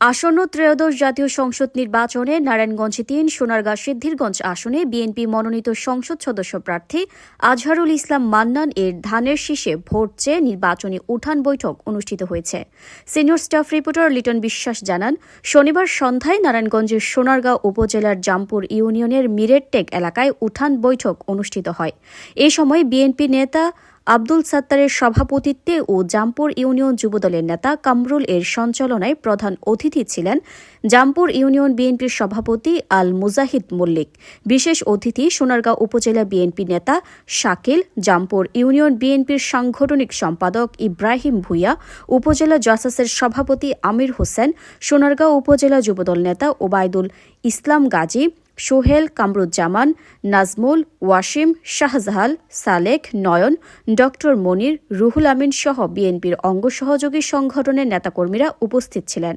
আসন্ন ত্রয়োদশ জাতীয় সংসদ নির্বাচনে নারায়ণগঞ্জ ৩, সোনারগাঁ সিদ্ধিরগঞ্জ আসনে বিএনপি মনোনীত সংসদ সদস্য প্রার্থী আজহারুল ইসলাম মান্নান এর ধানের শীষে ভোট চেয়ে নির্বাচনী উঠান বৈঠক অনুষ্ঠিত হয়েছে। সিনিয়র স্টাফ রিপোর্টার লিটন বিশ্বাস জানান, শনিবার সন্ধ্যায় নারায়ণগঞ্জের সোনারগাঁ উপজেলার জামপুর ইউনিয়নের মিরেরটেক এলাকায় উঠান বৈঠক অনুষ্ঠিত হয়। এ সময় বিএনপি নেতা আব্দুল সাত্তারের সভাপতিত্বে ও জামপুর ইউনিয়ন যুবদলের নেতা কামরুল এর সঞ্চালনায় প্রধান অতিথি ছিলেন জামপুর ইউনিয়ন বিএনপির সভাপতি আল মুজাহিদ মল্লিক। বিশেষ অতিথি সোনারগাঁ উপজেলা বিএনপি নেতা শাকিল, জামপুর ইউনিয়ন বিএনপির সাংগঠনিক সম্পাদক ইব্রাহিম ভূঁইয়া, উপজেলা জাসাসের সভাপতি আমির হোসেন, সোনারগাঁ উপজেলা যুবদল নেতা ওবায়দুল ইসলাম গাজী, সোহেল, কামরুজ্জামান, নাজমুল, ওয়াসিম, শাহজাহাল, সালেক, নয়ন, ড মনির, রুহুল আমিন সহ বিএনপির অঙ্গ সহযোগী সংগঠনের নেতাকর্মীরা উপস্থিত ছিলেন।